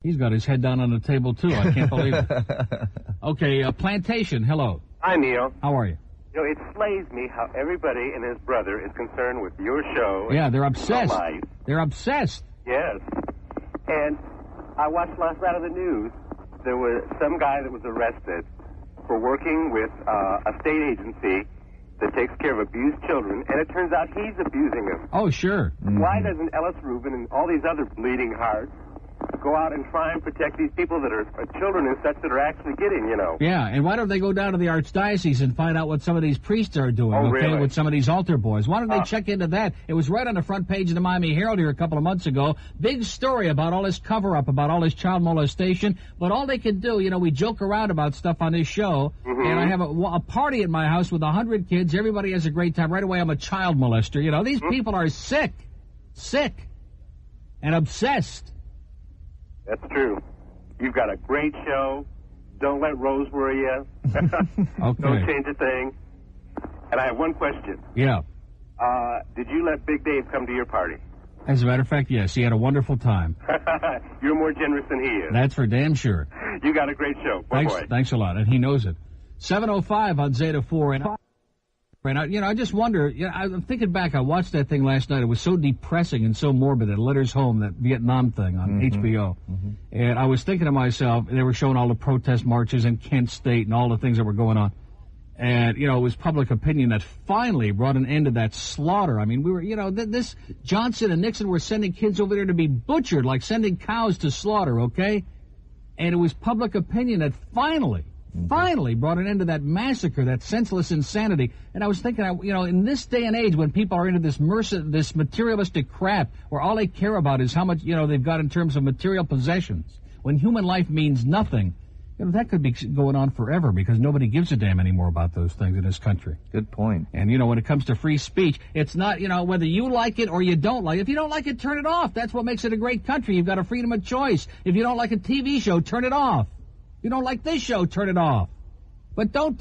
He's got his head down on the table, too. I can't believe it. Okay, Plantation, hello. Hi, Neil. How are you? You know, it slays me how everybody and his brother is concerned with your show. Yeah, they're obsessed. They're obsessed. Yes. And I watched last night on the news. There was some guy that was arrested for working with a state agency that takes care of abused children, and it turns out he's abusing them. Oh, sure. Mm-hmm. Why doesn't Ellis Rubin and all these other bleeding hearts go out and try and protect these people that are children and such that are actually getting, you know? Yeah, and why don't they go down to the archdiocese and find out what some of these priests are doing, really? With some of these altar boys? Why don't they check into that? It was right on the front page of the Miami Herald here a couple of months ago. Big story about all this cover-up, about all this child molestation, but all they can do, you know, we joke around about stuff on this show, and I have a party at my house with 100 kids. Everybody has a great time. Right away, I'm a child molester. You know, these people are sick, and obsessed. That's true. You've got a great show. Don't let Rose worry you. Okay. Don't change a thing. And I have one question. Yeah. Did you let Big Dave come to your party? As a matter of fact, yes. He had a wonderful time. You're more generous than he is. That's for damn sure. You got a great show. Thanks a lot. And he knows it. 7:05 on Zeta 4. And you know, I just wonder, you know, I'm thinking back, I watched that thing last night. It was so depressing and so morbid, that Letters Home, that Vietnam thing on HBO. And I was thinking to myself, they were showing all the protest marches in Kent State and all the things that were going on. And, you know, it was public opinion that finally brought an end to that slaughter. I mean, we were, you know, this Johnson and Nixon were sending kids over there to be butchered, like sending cows to slaughter, okay? And it was public opinion that finally brought an end to that massacre, that senseless insanity. And I was thinking, you know, in this day and age when people are into this materialistic crap, where all they care about is how much, you know, they've got in terms of material possessions, when human life means nothing, you know, that could be going on forever because nobody gives a damn anymore about those things in this country. Good point. And, you know, when it comes to free speech, it's not, you know, whether you like it or you don't like it. If you don't like it, turn it off. That's what makes it a great country. You've got a freedom of choice. If you don't like a TV show, turn it off. You don't like this show, turn it off. But don't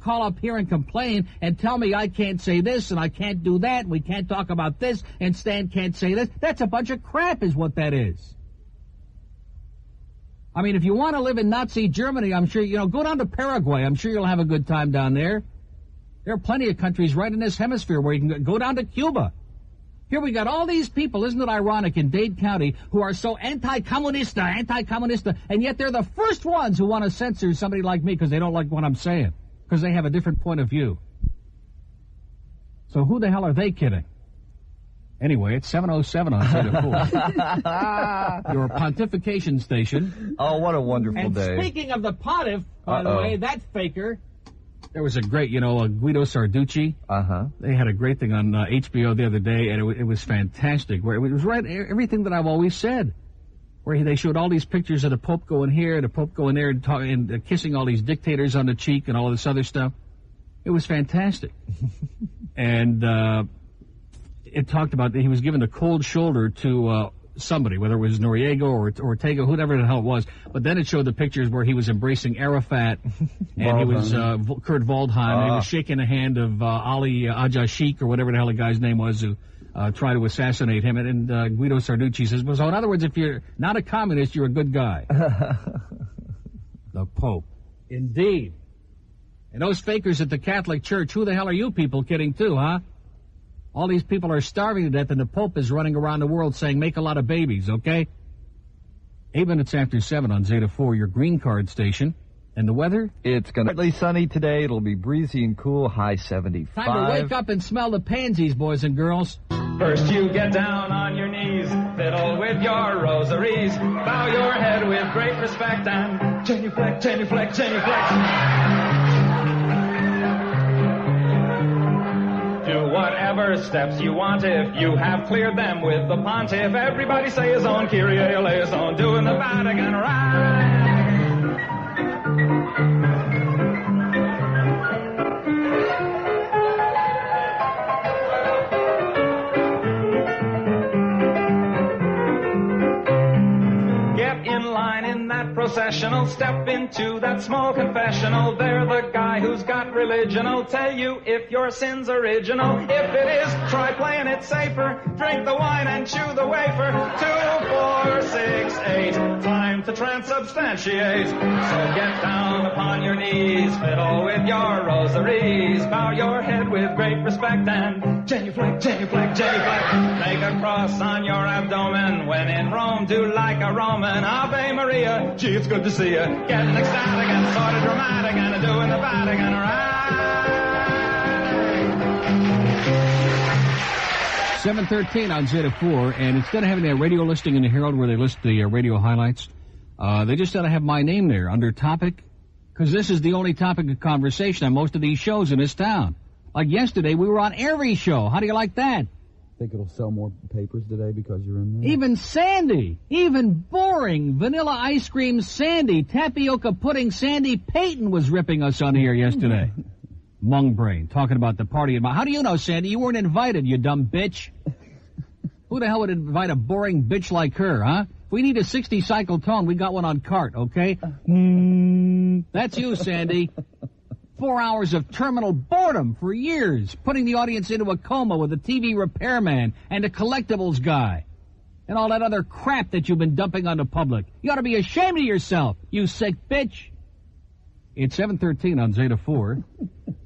call up here and complain and tell me I can't say this and I can't do that, and we can't talk about this, and Stan can't say this. That's a bunch of crap is what that is. I mean, if you want to live in Nazi Germany, I'm sure, you know, go down to Paraguay. I'm sure you'll have a good time down there. There are plenty of countries right in this hemisphere where you can go down to Cuba. Here we got all these people, isn't it ironic, in Dade County who are so anti-communista, and yet they're the first ones who want to censor somebody like me because they don't like what I'm saying, because they have a different point of view. So who the hell are they kidding? Anyway, it's 7:07 on Zeta 4. Your pontification station. Oh, what a wonderful day. And speaking of the pontiff, by the way, that faker... There was a great, you know, Guido Sarducci. They had a great thing on HBO the other day, and it was fantastic. Where it was right, everything that I've always said. Where they showed all these pictures of the Pope going here, the Pope going there, and kissing all these dictators on the cheek and all of this other stuff. It was fantastic. And it talked about that he was given the cold shoulder to somebody, whether it was Noriega or Ortega, whoever the hell it was. But then it showed the pictures where he was embracing Arafat, and he was Kurt Waldheim, and he was shaking the hand of Ali Ajashik, or whatever the hell the guy's name was, who tried to assassinate him. And Guido Sarducci says, well, so in other words, if you're not a communist, you're a good guy. The Pope. Indeed. And those fakers at the Catholic Church, who the hell are you people kidding too, huh? All these people are starving to death, and the Pope is running around the world saying, make a lot of babies, okay? 8 minutes after 7 on Zeta 4, your green card station. And the weather? It's going to be sunny today. It'll be breezy and cool, high 75. Time to wake up and smell the pansies, boys and girls. First you get down on your knees, fiddle with your rosaries, bow your head with great respect, and genuflect, genuflect, genuflect. Do whatever steps you want if you have cleared them with the pontiff. Everybody say his own Kyrie eleison, doing the Vatican right. Get in line in that processional, step into that small confessional. They're the guy who's got religion'll tell you if your sin's original. If it is, try playing it safer. Drink the wine and chew the wafer. 2, 4, 6, 8. Time to to transubstantiate. So get down upon your knees, fiddle with your rosaries, bow your head with great respect, and genuflect, genuflect, genuflect. Make a cross on your abdomen. When in Rome, do like a Roman. Ave Maria, gee, it's good to see you. Getting ecstatic and sort of dramatic and doing the Vatican right. 7:13 on Zeta 4, and instead of having that radio listing in the Herald where they list the radio highlights, they just ought to have my name there under topic, because this is the only topic of conversation on most of these shows in this town. Like yesterday, we were on every show. How do you like that? Think it'll sell more papers today because you're in there? Even Sandy, even boring vanilla ice cream Sandy, tapioca pudding Sandy Payton was ripping us on here yesterday. Mungbrain, talking about the party. How do you know, Sandy? You weren't invited, you dumb bitch. Who the hell would invite a boring bitch like her, huh? If we need a 60-cycle tone, we got one on cart, okay? That's you, Sandy. 4 hours of terminal boredom for years, putting the audience into a coma with a TV repairman and a collectibles guy. And all that other crap that you've been dumping on the public. You ought to be ashamed of yourself, you sick bitch. It's 7:13 on Zeta 4.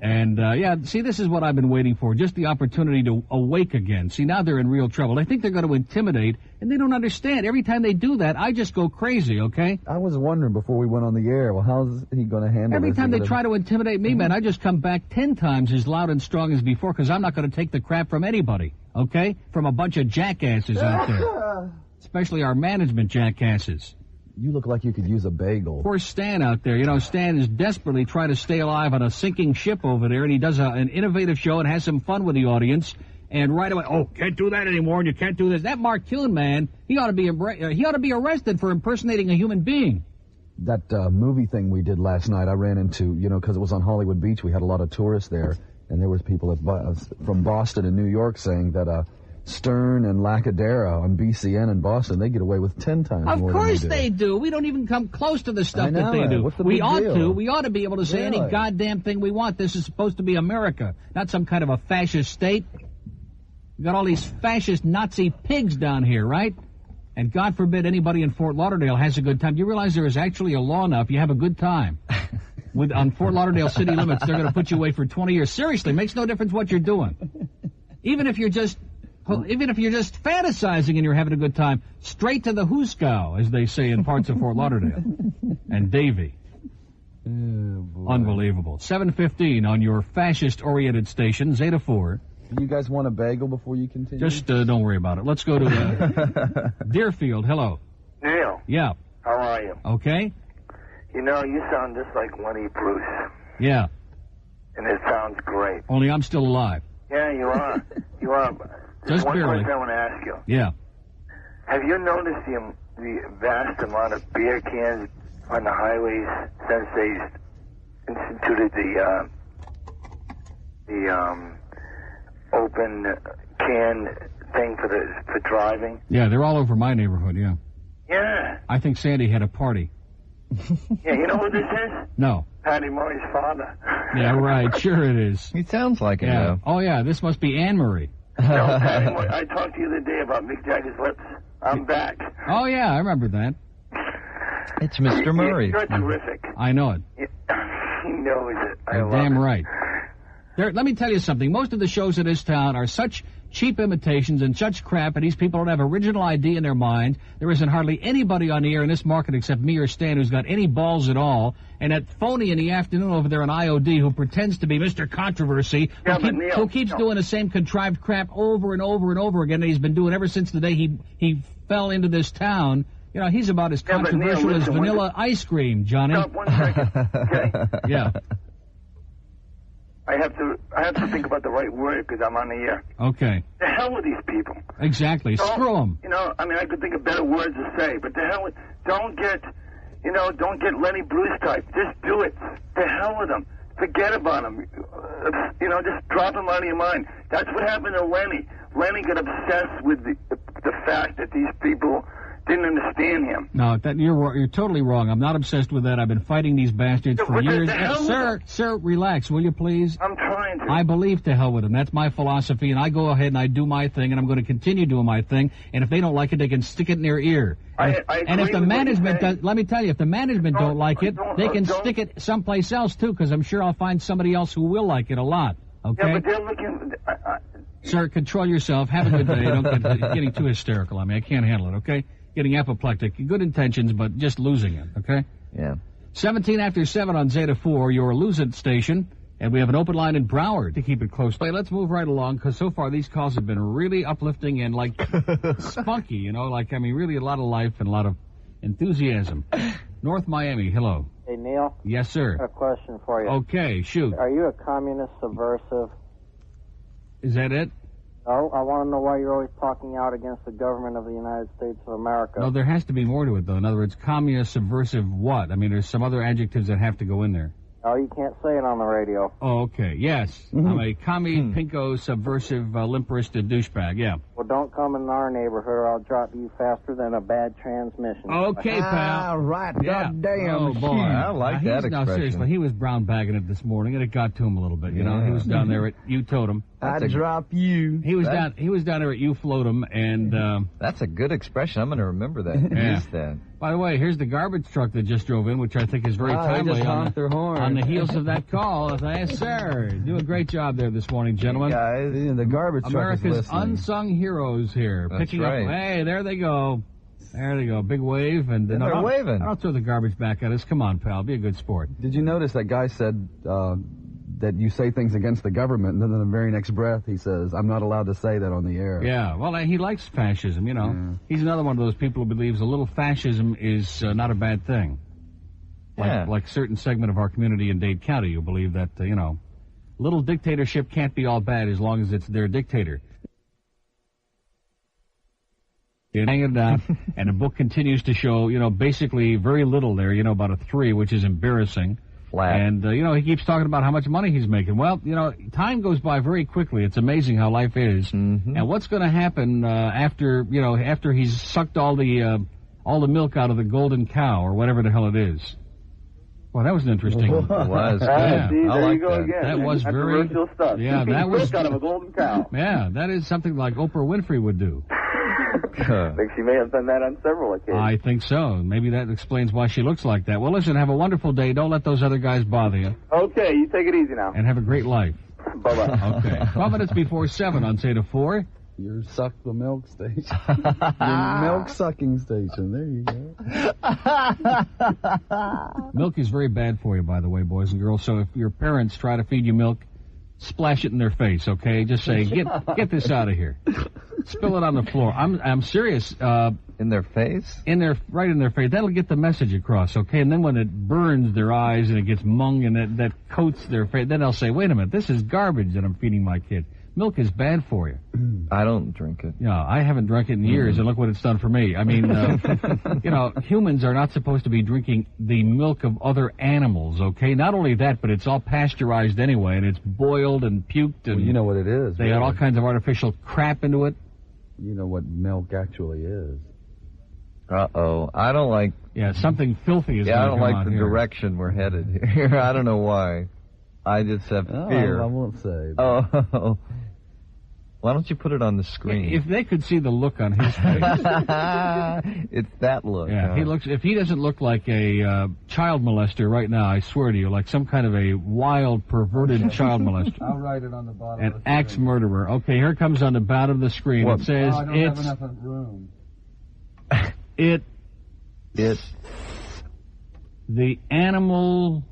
And, see, this is what I've been waiting for, just the opportunity to awake again. See, now they're in real trouble. They think they're going to intimidate, and they don't understand. Every time they do that, I just go crazy, okay? I was wondering before we went on the air, well, how's he going to handle Every this? time they try to intimidate me, man, I just come back 10 times as loud and strong as before, because I'm not going to take the crap from anybody, okay? From a bunch of jackasses out there. Especially our management jackasses. You look like you could use a bagel. Poor Stan out there. You know, Stan is desperately trying to stay alive on a sinking ship over there, and he does an innovative show and has some fun with the audience. And right away, can't do that anymore, and you can't do this. That Mark Kuhn, man, he ought to be arrested for impersonating a human being. That movie thing we did last night, I ran into, because it was on Hollywood Beach. We had a lot of tourists there, and there was people from Boston and New York saying that Stern and Lacadera on BCN in Boston, they get away with 10 times more than we do. Of course they do. We don't even come close to the stuff that they do. What's the big deal? We ought to be able to say any goddamn thing we want. This is supposed to be America, not some kind of a fascist state. We got all these fascist Nazi pigs down here, right? And God forbid anybody in Fort Lauderdale has a good time. Do you realize there is actually a law now if you have a good time? On Fort Lauderdale city limits, they're going to put you away for 20 years. Seriously, makes no difference what you're doing. Even if you're just fantasizing and you're having a good time, straight to the hooskow, as they say in parts of Fort Lauderdale. And Davie. Oh, unbelievable. 7:15 on your fascist-oriented station, Zeta 4. Do you guys want a bagel before you continue? Just don't worry about it. Let's go to Deerfield. Hello. Neil. Yeah. How are you? Okay. You sound just like Lenny Bruce. Yeah. And it sounds great. Only I'm still alive. Yeah, you are. You are. Just one barely. question I want to ask you. Yeah. Have you noticed the vast amount of beer cans on the highways since they instituted the open can thing for driving? Yeah, they're all over my neighborhood, yeah. Yeah. I think Sandy had a party. Yeah, you know who this is? No. Patty Murray's father. Yeah, right. Sure it is. He sounds like it, Yeah. though. Oh, yeah, this must be Anne-Marie. No, Patty Murray. I talked to you the other day about Mick Jagger's lips. I'm back. Oh, yeah, I remember that. It's Mr. Murray. You're terrific. I know it. He knows it. You're damn right. Let me tell you something. Most of the shows in this town are such cheap imitations and such crap, and these people don't have original idea in their mind. There isn't hardly anybody on the air in this market except me or Stan who's got any balls at all. And that phony in the afternoon over there on IOD who pretends to be Mr. Controversy, who keeps doing the same contrived crap over and over and over again that he's been doing ever since the day he fell into this town. He's about as controversial as vanilla ice cream, Johnny. Stop 1 second, okay? Yeah. I have to think about the right word because I'm on the air. Okay. The hell with these people. Exactly. Screw them. I could think of better words to say, but the hell with, don't get Lenny Bruce type. Just do it. The hell with them. Forget about him. Just drop him out of your mind. That's what happened to Lenny. Lenny got obsessed with the fact that these people didn't understand him. No, you're totally wrong. I'm not obsessed with that. I've been fighting these bastards for years. Sir, relax, will you please? I'm trying to. I believe to hell with them. That's my philosophy, and I go ahead and I do my thing, and I'm going to continue doing my thing. And if they don't like it, they can stick it in their ear. And if the management does, let me tell you, if the management don't like it, they can stick it someplace else too, because I'm sure I'll find somebody else who will like it a lot. Okay. Yeah, but they're looking. Sir, control yourself. Have a good day. Don't get getting too hysterical on me. I can't handle it. Okay. Getting apoplectic. Good intentions, but just losing it. Okay. Yeah. 17 after 7 on Zeta 4, your Lose It station. And we have an open line in Broward to keep it close. Let's move right along, because so far these calls have been really uplifting and, like, spunky, you know, like, I mean, really a lot of life and a lot of enthusiasm. North Miami, hello. Hey, Neil? Yes, sir. I have a question for you. Okay, shoot. Are you a communist subversive? Is that it? No, I want to know why you're always talking out against the government of the United States of America. No, there has to be more to it, though. In other words, communist, subversive, what? I mean, there's some other adjectives that have to go in there. Oh, you can't say it on the radio. Oh, okay. Yes. I'm a commie, pinko, subversive, limperist, douchebag. Yeah. Well, don't come in our neighborhood or I'll drop you faster than a bad transmission. Okay, pal. Right. Yeah. Goddamn. Oh, boy. I like that No, expression. seriously, he was brown bagging it this morning, and it got to him a little bit, you know. He was down there at You Totem. I drop you. He was down there at You Floatem, and That's a good expression. I'm going to remember that. Yeah. Use that. By the way, here's the garbage truck that just drove in, which I think is very timely on the heels of that call. Yes, sir. Do a great job there this morning, gentlemen. Guys, The garbage truck America's is listening. unsung heroes here. That's picking right. up. Hey, there they go. There they go. Big wave. And And they're waving. I'll throw the garbage back at us. Come on, pal. Be a good sport. Did you notice that guy said that you say things against the government, and then in the very next breath he says, I'm not allowed to say that on the air. Yeah, well, he likes fascism, you know. Yeah. He's another one of those people who believes a little fascism is not a bad thing. Like certain segment of our community in Dade County who believe that, you know, little dictatorship can't be all bad as long as it's their dictator. You hang it down, and the book continues to show, you know, basically very little there, you know, about a 3, which is embarrassing. Flat. And, you know, he keeps talking about how much money he's making. Well, you know, time goes by very quickly. It's amazing how life is. Mm-hmm. And what's going to happen after he's sucked all the milk out of the golden cow or whatever the hell it is? Well, that was an interesting. It was. Yeah. See, I there like you go that. again. That was very. Controversial stuff. Yeah, that was. Milk out of a golden cow. Yeah, that is something like Oprah Winfrey would do. I think she may have done that on several occasions. I think so. Maybe that explains why she looks like that. Well, listen, have a wonderful day. Don't let those other guys bother you. Okay, you take it easy now. And have a great life. Bye-bye. Okay. 12 minutes before 7 on Zeta 4. Your suck the milk station. Your milk sucking station. There you go. Milk is very bad for you, by the way, boys and girls. So if your parents try to feed you milk, splash it in their face, okay? Just say, get this out of here. Spill it on the floor. I'm serious. In their face? Right in their face. That'll get the message across, okay? And then when it burns their eyes and it gets mung and that coats their face, then they'll say, wait a minute, this is garbage that I'm feeding my kid. Milk is bad for you. I don't drink it. Yeah, I haven't drunk it in years, and look what it's done for me. I mean, you know, humans are not supposed to be drinking the milk of other animals, okay? Not only that, but it's all pasteurized anyway, and it's boiled and puked, and Well, you know what it is. they got all kinds of artificial crap into it. You know what milk actually is. Uh-oh. I don't like... Yeah, something filthy is Yeah, I going to don't come like out the here. direction we're headed here. I don't know why. I just have fear. I won't say. Oh. Why don't you put it on the screen? If they could see the look on his face. It's that look. Yeah, huh? if he doesn't look like a child molester right now, I swear to you, like some kind of a wild, perverted child molester. I'll write it on the bottom. An axe murderer. Okay, here comes on the bottom of the screen. What? It says I don't have enough room. It. The animals.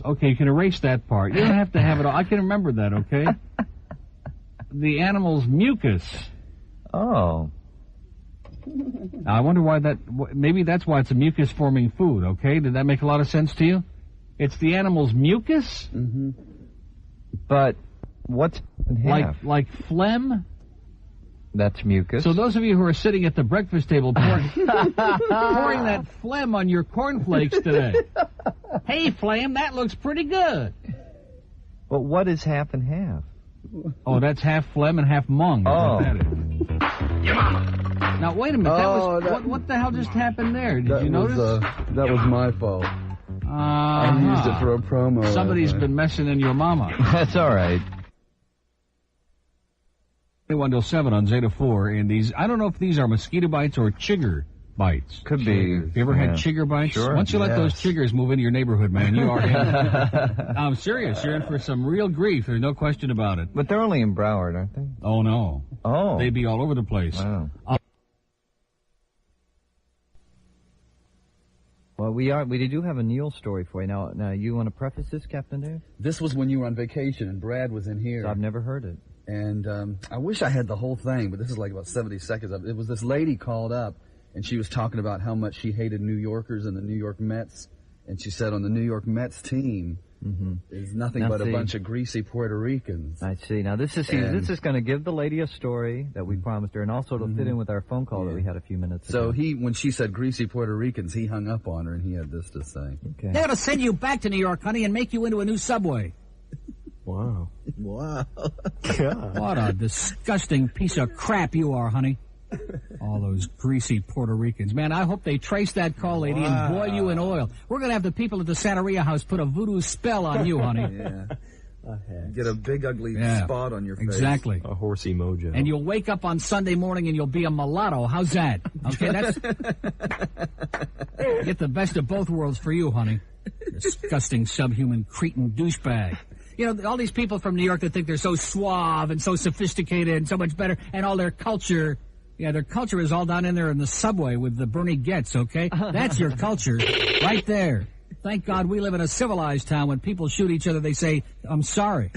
Okay, you can erase that part. You don't have to have it all. I can remember that. Okay. The animal's mucus. Oh. Now, I wonder why that. Maybe that's why it's a mucus-forming food. Okay, did that make a lot of sense to you? It's the animal's mucus. Mm-hmm. But what's in half? Like phlegm. That's mucus. So those of you who are sitting at the breakfast table pouring that phlegm on your cornflakes today. Hey, phlegm, that looks pretty good. But what is half and half? Oh, that's half phlegm and half mung. Is Oh. what that is. Your mama. Now, wait a minute. What the hell just happened there? Did you notice? That was my fault. I used it for a promo. Somebody's been messing in your mama. That's all right. 1 till 7 on Zeta 4, and these, I don't know if these are mosquito bites or chigger bites. Could be. You ever had chigger bites? Sure. Once you let those chiggers move into your neighborhood, man, you are in. I'm serious. You're in for some real grief. There's no question about it. But they're only in Broward, aren't they? Oh, no. Oh. They'd be all over the place. Wow. Well, we do have a Neil story for you. Now, you want to preface this, Captain Dave? This was when you were on vacation and Brad was in here. So I've never heard it. And I wish I had the whole thing, but this is like about 70 seconds of it. It was this lady called up, and she was talking about how much she hated New Yorkers and the New York Mets. And she said on the New York Mets team, is nothing but a bunch of greasy Puerto Ricans. I see. Now, this is going to give the lady a story that we promised her, and also it'll fit in with our phone call that we had a few minutes ago. So when she said greasy Puerto Ricans, he hung up on her, and he had this to say. Okay. They ought to send you back to New York, honey, and make you into a new subway. Wow. God. What a disgusting piece of crap you are, honey. All those greasy Puerto Ricans. Man, I hope they trace that call, lady, and boil you in oil. We're going to have the people at the Santeria house put a voodoo spell on you, honey. Yeah. Get a big, ugly spot on your face. Exactly. A horsey mojo. And you'll wake up on Sunday morning and you'll be a mulatto. How's that? Okay, that's... Get the best of both worlds for you, honey. Disgusting, subhuman, cretin douchebag. You know, all these people from New York that think they're so suave and so sophisticated and so much better, and all their culture, their culture is all down in there in the subway with the Bernie Getz, okay? That's your culture right there. Thank God we live in a civilized town. When people shoot each other, they say, I'm sorry.